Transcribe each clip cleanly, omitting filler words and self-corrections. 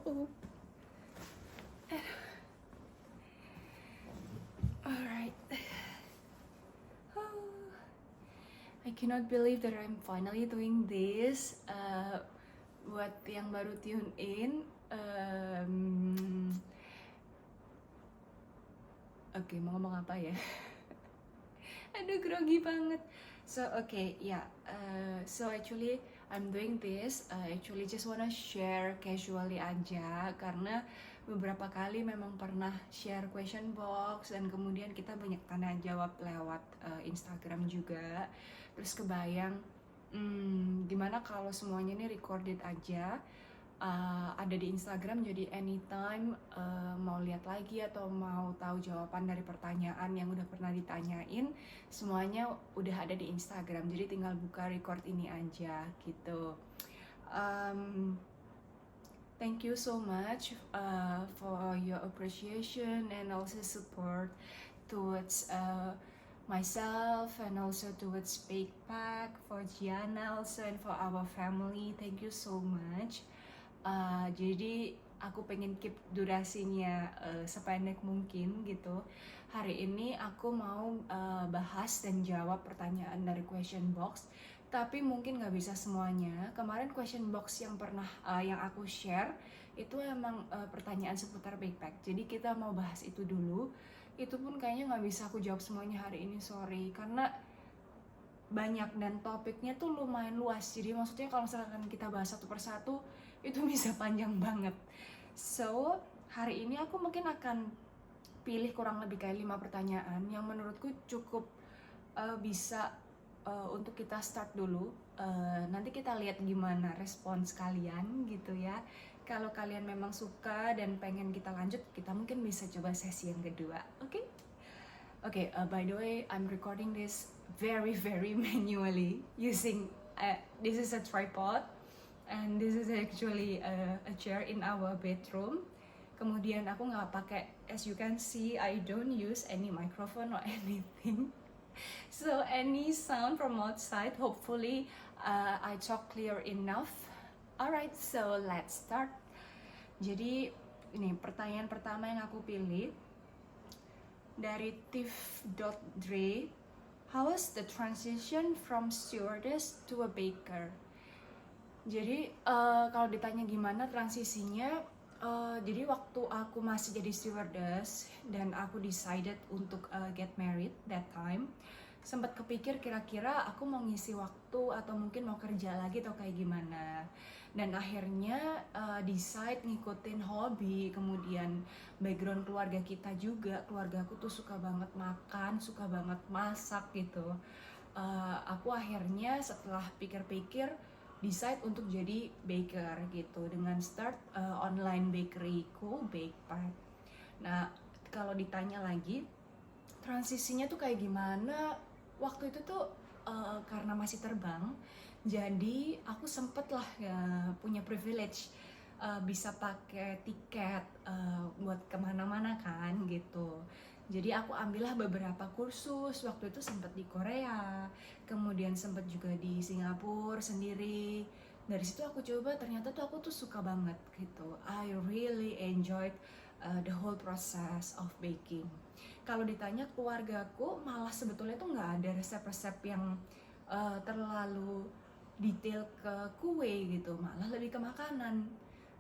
Oh. Alright. I cannot believe that I'm finally doing this. Buat yang baru tune in, oke, mau ngomong apa ya? Aduh, grogi banget. So actually I'm doing this. Actually just wanna share casually aja, karena beberapa kali memang pernah share question box dan kemudian kita banyak tanya jawab lewat Instagram juga. Terus kebayang, gimana kalau semuanya ini recorded aja, ada di Instagram, jadi anytime mau lihat lagi atau mau tahu jawaban dari pertanyaan yang udah pernah ditanyain, semuanya udah ada di Instagram, jadi tinggal buka record ini aja gitu. Thank you so much for your appreciation and also support towards myself and also towards Backpack, for Gianna also, and for our family. Thank you so much. Jadi aku pengen keep durasinya sependek mungkin gitu. Hari ini aku mau bahas dan jawab pertanyaan dari question box, tapi mungkin nggak bisa semuanya. Kemarin question box yang pernah yang aku share itu emang pertanyaan seputar Backpack. Jadi kita mau bahas itu dulu. Itu pun kayaknya nggak bisa aku jawab semuanya hari ini, sorry, karena banyak dan topiknya tuh lumayan luas. Jadi maksudnya kalau misalkan kita bahas satu persatu itu bisa panjang banget. So hari ini aku mungkin akan pilih kurang lebih kayak 5 pertanyaan yang menurutku cukup bisa untuk kita start dulu. Nanti kita lihat gimana respons kalian gitu ya. Kalau kalian memang suka dan pengen kita lanjut, kita mungkin bisa coba sesi yang kedua. Okay, by the way, I'm recording this very manually using this is a tripod and this is actually a chair in our bedroom. Kemudian aku nggak pakai, as you can see, I don't use any microphone or anything. So any sound from outside, hopefully I talk clear enough. Alright, so let's start. Jadi ini pertanyaan pertama yang aku pilih dari Tiff.Dre. How was the transition from stewardess to a baker? Jadi kalau ditanya gimana transisinya, jadi waktu aku masih jadi stewardess dan aku decided untuk get married that time, sempat kepikir kira-kira aku mau ngisi waktu atau mungkin mau kerja lagi atau kayak gimana. Dan akhirnya decide ngikutin hobi, kemudian background keluarga kita juga. Keluarga aku tuh suka banget makan, suka banget masak gitu. Aku akhirnya setelah pikir-pikir decide untuk jadi baker gitu, dengan start online bakeryku, Backpack. Nah, kalau ditanya lagi transisinya tuh kayak gimana, waktu itu tuh karena masih terbang, jadi aku sempet lah ya, punya privilege bisa pakai tiket buat kemana-mana kan gitu. Jadi aku ambillah beberapa kursus, waktu itu sempet di Korea, kemudian sempet juga di Singapura sendiri. Dari situ aku coba, ternyata tuh aku tuh suka banget gitu. I really enjoyed the whole process of baking. Kalau ditanya keluargaku, malah sebetulnya tuh nggak ada resep-resep yang terlalu detail ke kue gitu, malah lebih ke makanan.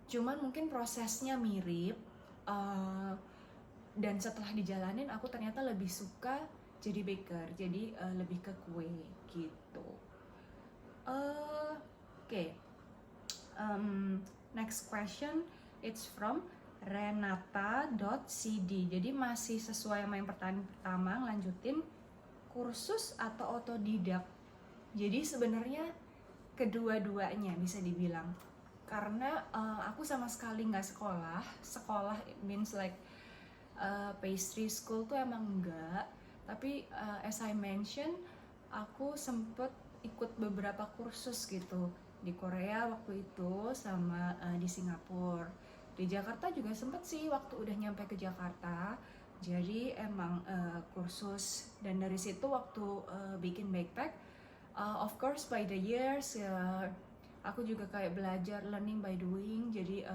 Cuman mungkin prosesnya mirip, dan setelah dijalanin aku ternyata lebih suka jadi baker, jadi lebih ke kue gitu. Okay. Next question, it's from Renata.cd. Jadi masih sesuai sama yang pertanyaan pertama, lanjutin kursus atau otodidak. Jadi sebenarnya kedua-duanya bisa dibilang, karena aku sama sekali nggak sekolah means like pastry school tuh emang enggak. Tapi as I mentioned, aku sempet ikut beberapa kursus gitu di Korea waktu itu, sama di Singapura. Di Jakarta juga sempet sih waktu udah nyampe ke Jakarta. Jadi emang kursus, dan dari situ waktu bikin Backpack, of course by the years aku juga kayak belajar learning by doing. Jadi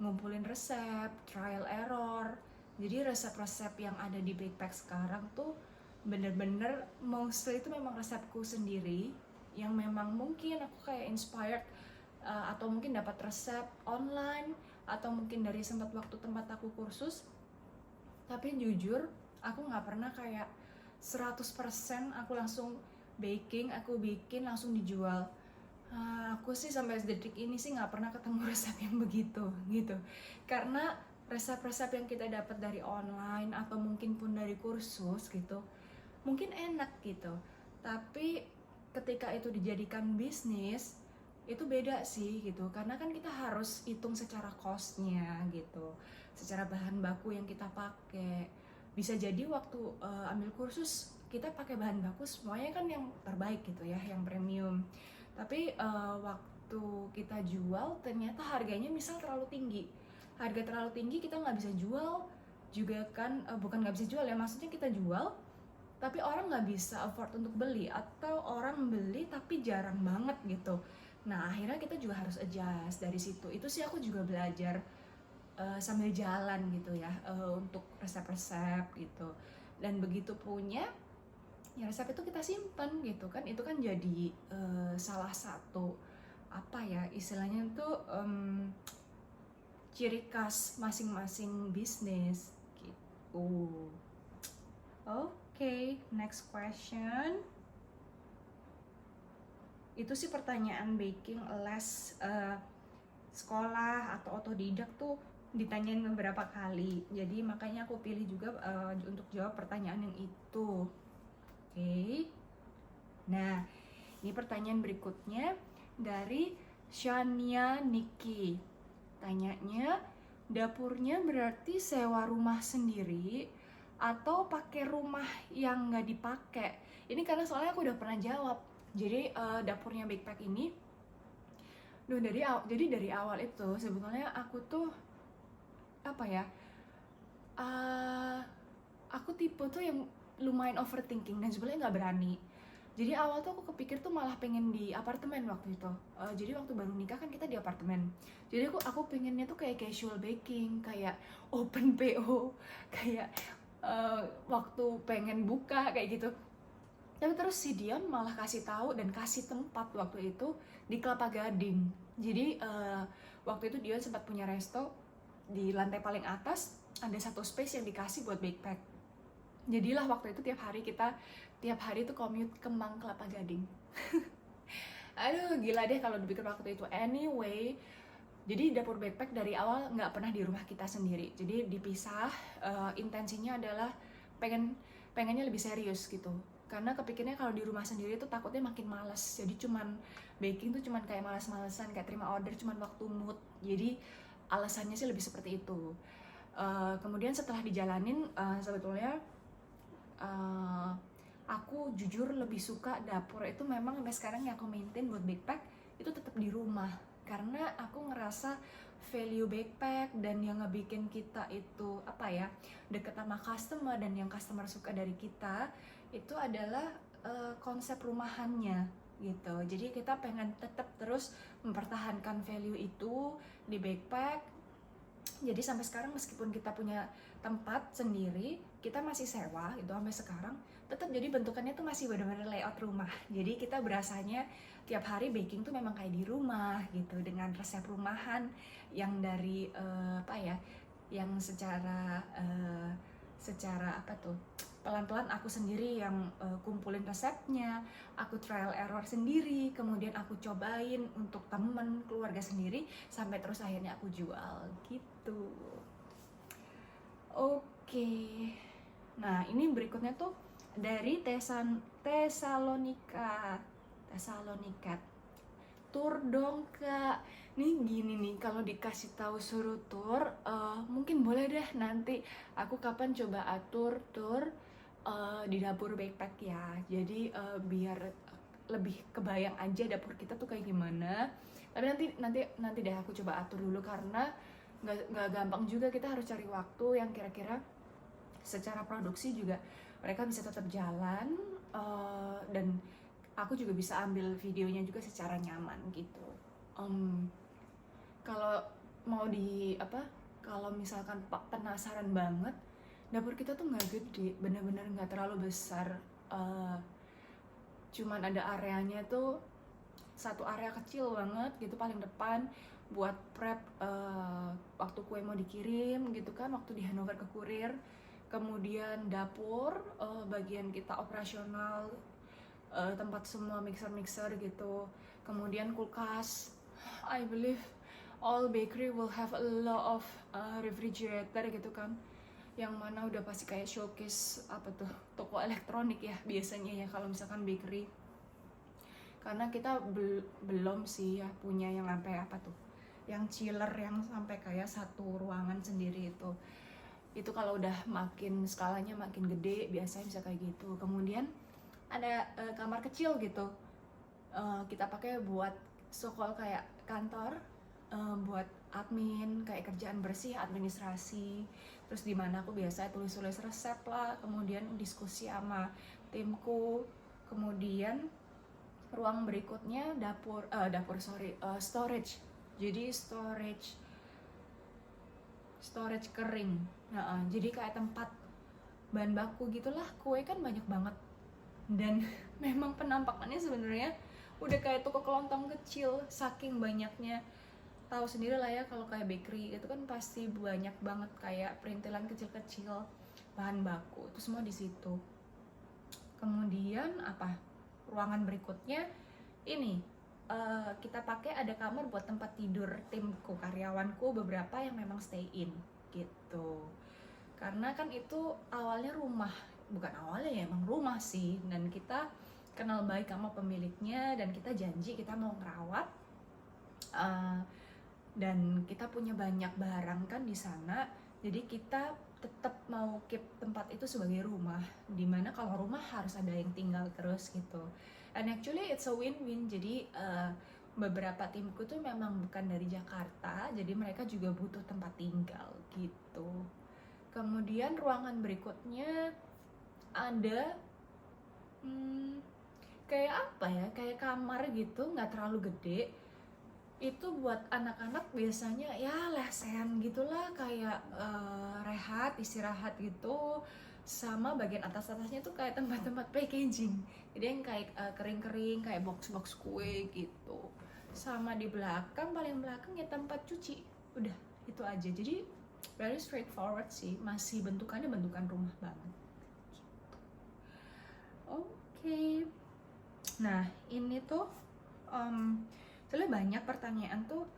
ngumpulin resep, trial error. Jadi resep-resep yang ada di Bakepack sekarang tuh bener-bener mostly itu memang resepku sendiri, yang memang mungkin aku kayak inspired atau mungkin dapat resep online atau mungkin dari tempat aku kursus. Tapi jujur aku nggak pernah kayak 100% aku langsung aku bikin langsung dijual. Aku sih sampai detik ini sih nggak pernah ketemu resep yang begitu gitu. Karena resep-resep yang kita dapat dari online atau mungkin pun dari kursus gitu, mungkin enak gitu. Tapi ketika itu dijadikan bisnis, itu beda sih gitu. Karena kan kita harus hitung secara cost-nya gitu, secara bahan baku yang kita pakai. Bisa jadi waktu ambil kursus kita pakai bahan baku semuanya kan yang terbaik gitu ya, yang premium. Tapi waktu kita jual ternyata harganya misal terlalu tinggi. Harga terlalu tinggi kita nggak bisa jual juga kan, bukan nggak bisa jual ya, maksudnya kita jual tapi orang nggak bisa afford untuk beli, atau orang beli tapi jarang banget gitu. Nah akhirnya kita juga harus adjust dari situ. Itu sih aku juga belajar sambil jalan gitu ya, untuk resep-resep gitu. Dan begitu punya ya resep itu kita simpan gitu kan, itu kan jadi salah satu apa ya istilahnya tuh ciri khas masing-masing bisnis gitu. Oke, next question. Itu sih pertanyaan baking les sekolah atau otodidak tuh ditanyain beberapa kali. Jadi makanya aku pilih juga untuk jawab pertanyaan yang itu. Oke. Nah, ini pertanyaan berikutnya dari Shania Niki. Tanyanya, dapurnya berarti sewa rumah sendiri atau pakai rumah yang nggak dipakai? Ini karena soalnya aku udah pernah jawab. Jadi dapurnya Bakepack ini, jadi dari awal itu sebetulnya aku tuh apa ya? Aku tipe tuh yang lumayan overthinking dan sebenarnya nggak berani. Jadi awal tuh aku kepikir tuh malah pengen di apartemen waktu itu. Jadi waktu baru nikah kan kita di apartemen. Jadi aku pengennya tuh kayak casual baking, kayak open PO, kayak waktu pengen buka kayak gitu. Tapi terus si Dion malah kasih tahu dan kasih tempat waktu itu di Kelapa Gading. Jadi waktu itu Dion sempat punya resto di lantai paling atas, ada satu space yang dikasih buat Bakepack. Jadilah waktu itu tiap hari tuh commute ke Mang Kelapa Gading. Aduh gila deh kalau dipikir waktu itu. Anyway, jadi dapur Bakepack dari awal nggak pernah di rumah kita sendiri. Jadi dipisah. Intensinya adalah pengennya lebih serius gitu. Karena kepikirnya kalau di rumah sendiri tuh takutnya makin malas. Jadi cuman baking tuh cuman kayak malas-malesan, kayak terima order cuman waktu mood. Jadi alasannya sih lebih seperti itu. Kemudian setelah dijalanin sebetulnya aku jujur lebih suka dapur itu memang sampai sekarang yang aku maintain buat Bakepack itu tetap di rumah, karena aku ngerasa value Bakepack dan yang ngebikin kita itu apa ya, deket sama customer dan yang customer suka dari kita itu adalah konsep rumahannya gitu. Jadi kita pengen tetap terus mempertahankan value itu di Bakepack. Jadi sampai sekarang meskipun kita punya tempat sendiri, kita masih sewa itu sampai sekarang, tetap jadi bentukannya tuh masih benar-benar layout rumah. Jadi kita berasanya tiap hari baking tuh memang kayak di rumah gitu, dengan resep rumahan yang dari apa ya, yang secara apa tuh, pelan-pelan aku sendiri yang kumpulin resepnya, aku trial error sendiri, kemudian aku cobain untuk temen, keluarga sendiri, sampai terus akhirnya aku jual gitu. Oke. Nah ini berikutnya tuh dari Tesalonika. Tur dong kak. Nih gini nih, kalau dikasih tahu suruh tur, mungkin boleh deh nanti aku kapan coba atur tur di dapur Bakepack ya. Jadi biar lebih kebayang aja dapur kita tuh kayak gimana. Tapi nanti deh aku coba atur dulu, karena nggak gampang juga, kita harus cari waktu yang kira-kira secara produksi juga mereka bisa tetap jalan, dan aku juga bisa ambil videonya juga secara nyaman gitu. Kalau mau di apa, kalau misalkan penasaran banget, dapur kita tuh nggak gede, bener-bener nggak terlalu besar. Eh, Cuman ada areanya tuh satu area kecil banget gitu paling depan buat prep waktu kue mau dikirim gitu kan, waktu di Hanover ke kurir. Kemudian dapur, bagian kita operasional, tempat semua mixer gitu. Kemudian kulkas. I believe all bakery will have a lot of refrigerator gitu kan, yang mana udah pasti kayak showcase apa tuh, toko elektronik ya biasanya ya kalau misalkan bakery. Karena kita belum sih ya punya yang sampai apa tuh, yang chiller yang sampai kayak satu ruangan sendiri itu kalau udah makin skalanya makin gede biasanya bisa kayak gitu. Kemudian ada kamar kecil gitu, kita pakai buat so-called kayak kantor, buat admin, kayak kerjaan bersih, administrasi. Terus di mana aku biasa tulis-tulis resep lah, kemudian diskusi sama timku. Kemudian ruang berikutnya storage. Jadi storage kering. Nah, jadi kayak tempat bahan baku gitulah. Kue kan banyak banget dan memang penampakannya sebenarnya udah kayak toko kelontong kecil saking banyaknya. Tahu sendiri lah ya kalau kayak bakery itu kan pasti banyak banget kayak perintilan kecil-kecil bahan baku itu semua di situ. Kemudian apa, ruangan berikutnya ini kita pakai ada kamar buat tempat tidur timku, karyawanku beberapa yang memang stay in gitu. Karena kan itu awalnya rumah, bukan awalnya ya, emang rumah sih, dan kita kenal baik sama pemiliknya dan kita janji kita mau ngerawat, dan kita punya banyak barang kan di sana, jadi kita tetap mau keep tempat itu sebagai rumah, dimana kalau rumah harus ada yang tinggal terus gitu. And actually it's a win-win. Jadi beberapa timku tuh memang bukan dari Jakarta, jadi mereka juga butuh tempat tinggal gitu. Kemudian ruangan berikutnya ada kayak apa ya, kayak kamar gitu, nggak terlalu gede. Itu buat anak-anak biasanya ya lesehan gitulah, kayak rehat, istirahat gitu. Sama bagian atas-atasnya tuh kayak tempat-tempat packaging, jadi yang kayak kering-kering, kayak box-box kue gitu. Sama di belakang, paling belakang ya tempat cuci. Udah, itu aja. Jadi very straightforward sih, masih bentukannya bentukan rumah banget gitu. Oke. Nah ini tuh soalnya banyak pertanyaan tuh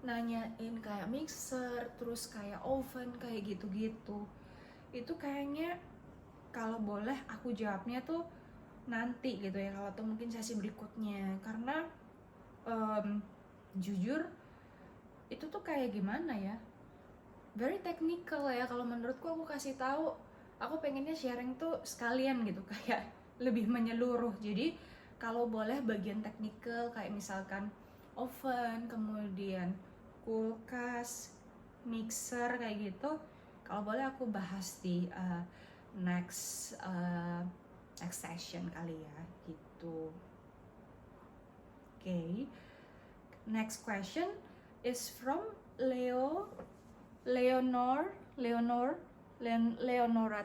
nanyain kayak mixer, terus kayak oven, kayak gitu-gitu. Itu kayaknya kalau boleh aku jawabnya tuh nanti gitu ya, kalau tuh mungkin sesi berikutnya. Karena jujur itu tuh kayak gimana ya, very technical ya. Kalau menurutku, aku kasih tahu, aku pengennya sharing tuh sekalian gitu, kayak lebih menyeluruh. Jadi kalau boleh bagian technical kayak misalkan oven, kemudian kulkas, mixer kayak gitu, kalau boleh aku bahas di next session kali ya gitu. Okay. Next question is from Leonora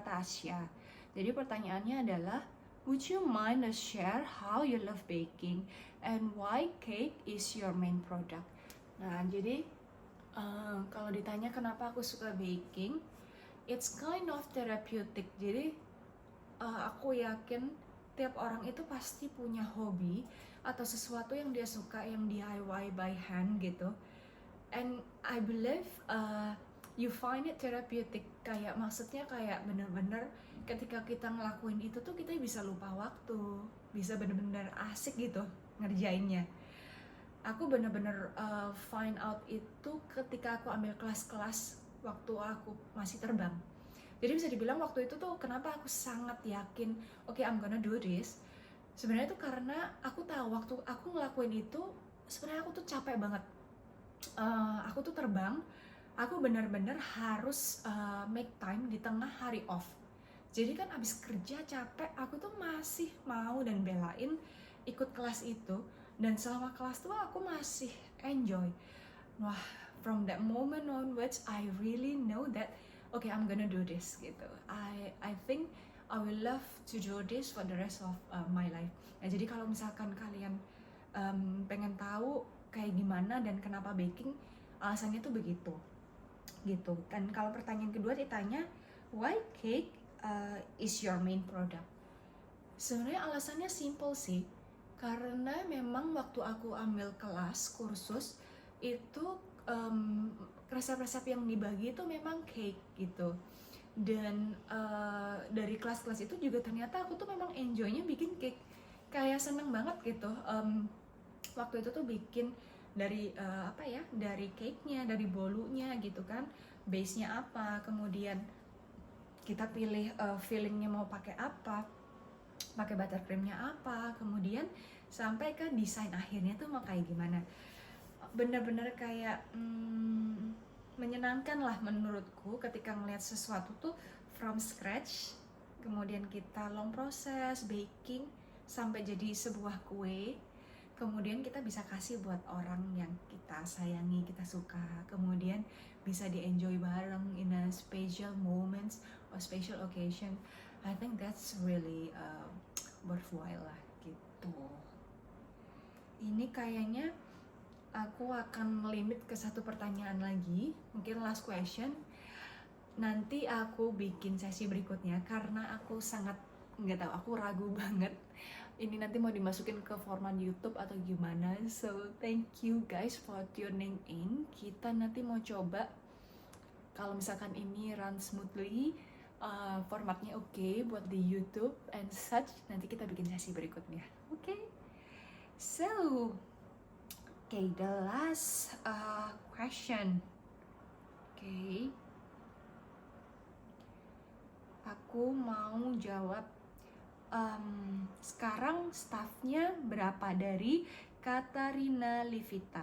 Tasya. Jadi pertanyaannya adalah, would you mind to share how you love baking and why cake is your main product? Nah, jadi kalau ditanya kenapa aku suka baking, it's kind of therapeutic. Jadi aku yakin tiap orang itu pasti punya hobi atau sesuatu yang dia suka, yang DIY by hand gitu. And I believe you find it therapeutic. Kayak maksudnya kayak bener-bener ketika kita ngelakuin itu tuh kita bisa lupa waktu, bisa bener-bener asik gitu ngerjainnya. Aku bener-bener find out itu ketika aku ambil kelas-kelas waktu aku masih terbang. Jadi bisa dibilang waktu itu tuh kenapa aku sangat yakin, okay, I'm gonna do this. Sebenarnya tuh karena aku tahu waktu aku ngelakuin itu sebenarnya aku tuh capek banget. Aku tuh terbang, aku benar-benar harus make time di tengah hari off. Jadi kan abis kerja capek, aku tuh masih mau dan belain ikut kelas itu. Dan selama kelas tuh aku masih enjoy. Wah, from that moment onwards I really know that okay, I'm gonna do this gitu. I think I will love to do this for the rest of my life. Nah, jadi kalau misalkan kalian pengen tahu kayak gimana dan kenapa baking, alasannya tuh begitu gitu. Dan kalau pertanyaan kedua ditanya why cake is your main product, sebenarnya alasannya simple sih, karena memang waktu aku ambil kelas kursus itu resep-resep yang dibagi itu memang cake gitu. Dan dari kelas-kelas itu juga ternyata aku tuh memang enjoynya bikin cake, kayak seneng banget gitu. Waktu itu tuh bikin dari dari cake-nya, dari bolunya gitu kan, base-nya apa, kemudian kita pilih fillingnya mau pakai apa, pakai buttercreamnya apa, kemudian sampai ke desain akhirnya tuh mau kayak gimana. Bener-bener kayak menyenangkan lah menurutku ketika ngeliat sesuatu tuh from scratch, kemudian kita long proses baking sampai jadi sebuah kue, kemudian kita bisa kasih buat orang yang kita sayangi, kita suka, kemudian bisa di enjoy bareng in a special moments or special occasion. I think that's really worthwhile lah gitu. Ini kayaknya aku akan limit ke satu pertanyaan lagi, mungkin last question. Nanti aku bikin sesi berikutnya karena aku sangat nggak tahu, aku ragu banget ini nanti mau dimasukin ke format YouTube atau gimana. So thank you guys for tuning in. Kita nanti mau coba kalau misalkan ini run smoothly, formatnya oke buat di YouTube and such, nanti kita bikin sesi berikutnya. Oke? So the last question. Aku mau jawab. Sekarang staffnya berapa, dari Katarina Livita.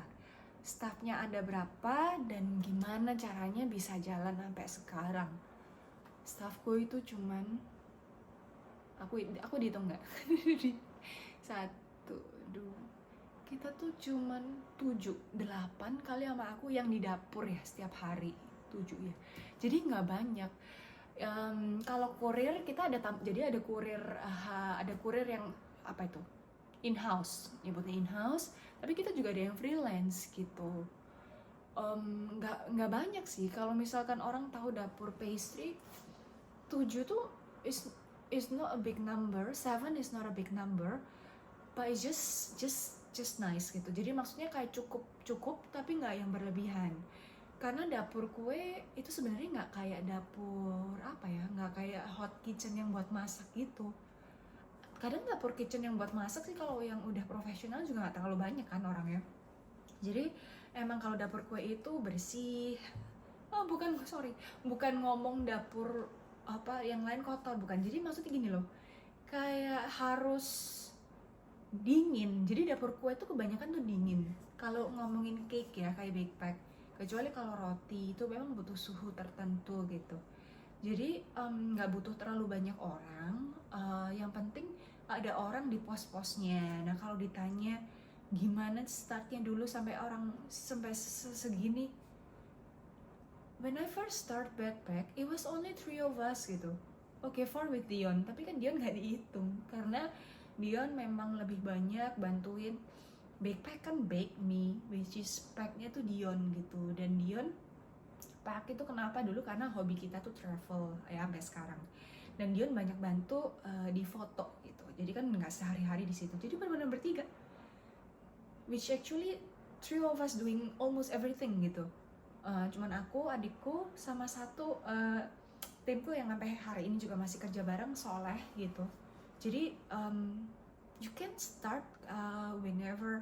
Staffnya ada berapa dan gimana caranya bisa jalan sampai sekarang? Staffku itu cuman aku dihitung nggak? 1, 2, kita tuh cuman 7, 8 kali sama aku yang di dapur ya setiap hari, 7 ya. Jadi nggak banyak. Kalau kurir kita jadi ada kurir yang apa itu in-house, nyebutnya in-house, tapi kita juga ada yang freelance gitu. Nggak banyak sih. Kalau misalkan orang tahu dapur pastry, 7 tuh is not a big number, 7 is not a big number, but it's just nice gitu. Jadi maksudnya kayak cukup tapi nggak yang berlebihan. Karena dapur kue itu sebenarnya nggak kayak dapur nggak kayak hot kitchen yang buat masak gitu. Kadang dapur kitchen yang buat masak sih kalau yang udah profesional juga nggak terlalu banyak kan orangnya. Jadi emang kalau dapur kue itu bersih. Bukan ngomong dapur yang lain kotor, bukan. Jadi maksudnya gini loh, kayak harus dingin. Jadi dapur kue itu kebanyakan tuh dingin. Kalau ngomongin cake ya kayak bake pack, kecuali kalau roti itu memang butuh suhu tertentu gitu. Jadi nggak butuh terlalu banyak orang, yang penting ada orang di pos-posnya. Nah kalau ditanya gimana startnya dulu sampai segini, when I first start backpack it was only 3 of us gitu. Okay, 4 with Dion, tapi kan Dion nggak dihitung karena Dion memang lebih banyak bantuin. Backpack kan bake me, which is packnya tuh Dion gitu. Dan Dion pack itu kenapa dulu, karena hobi kita tuh travel ya sampai sekarang. Dan Dion banyak bantu di foto gitu. Jadi kan nggak sehari-hari di situ. Jadi benar-benar bertiga. Which actually 3 of us doing almost everything gitu. Cuman aku, adikku, sama satu timku yang sampai hari ini juga masih kerja bareng, Soleh gitu. Jadi you can start whenever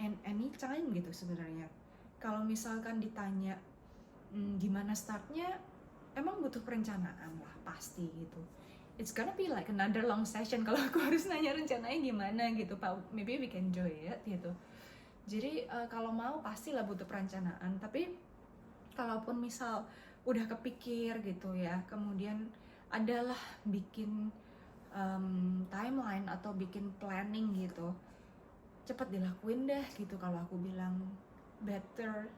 and anytime gitu sebenarnya. Kalau misalkan ditanya gimana startnya, emang butuh perencanaan lah pasti gitu. It's gonna be like another long session kalau aku harus nanya rencananya gimana gitu, Pak. Maybe we can enjoy it gitu. Jadi kalau mau pastilah butuh perencanaan. Tapi kalaupun misal udah kepikir gitu ya, kemudian adalah bikin timeline atau bikin planning gitu, cepet dilakuin deh gitu. Kalau aku bilang better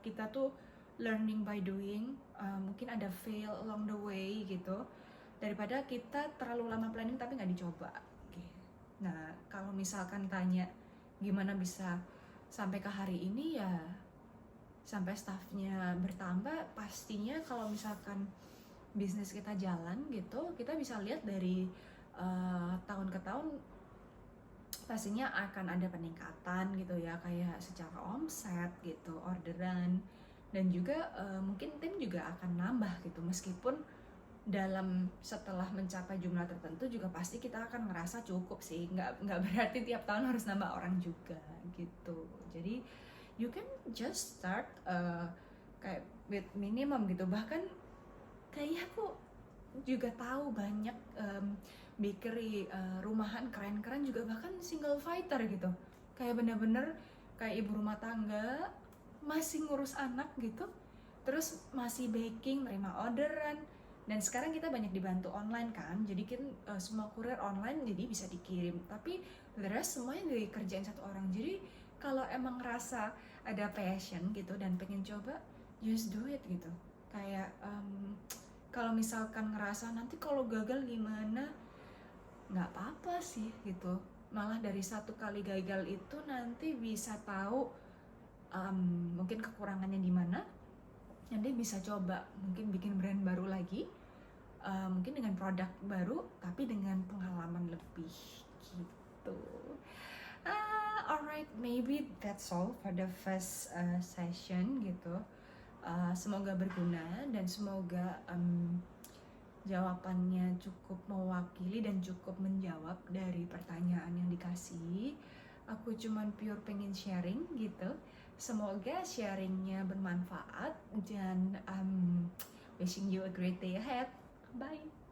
kita tuh learning by doing, mungkin ada fail along the way gitu, daripada kita terlalu lama planning tapi nggak dicoba. Nah, kalau misalkan tanya gimana bisa sampai ke hari ini, ya sampai staffnya bertambah, pastinya kalau misalkan bisnis kita jalan gitu, kita bisa lihat dari tahun ke tahun pastinya akan ada peningkatan gitu ya, kayak secara omset gitu, orderan, dan juga mungkin tim juga akan nambah gitu, meskipun dalam setelah mencapai jumlah tertentu juga pasti kita akan ngerasa cukup sih, nggak berarti tiap tahun harus nambah orang juga gitu. Jadi you can just start kayak with minimum gitu. Bahkan kayak aku juga tahu banyak bakery rumahan keren-keren juga, bahkan single fighter gitu, kayak bener-bener kayak ibu rumah tangga masih ngurus anak gitu, terus masih baking, nerima orderan. Dan sekarang kita banyak dibantu online kan, jadi kan semua kurir online jadi bisa dikirim, tapi the rest semuanya dikerjain satu orang. Jadi kalau emang ngerasa ada passion gitu dan pengen coba, just do it gitu. Kayak kalau misalkan ngerasa nanti kalau gagal gimana, nggak apa-apa sih gitu. Malah dari satu kali gagal itu nanti bisa tahu mungkin kekurangannya di mana, nanti bisa coba mungkin bikin brand baru lagi, mungkin dengan produk baru tapi dengan pengalaman lebih gitu. Alright, maybe that's all for the first session gitu. Semoga berguna dan semoga jawabannya cukup mewakili dan cukup menjawab dari pertanyaan yang dikasih. Aku cuman pure pengen sharing gitu. Semoga sharingnya bermanfaat dan wishing you a great day ahead. Bye.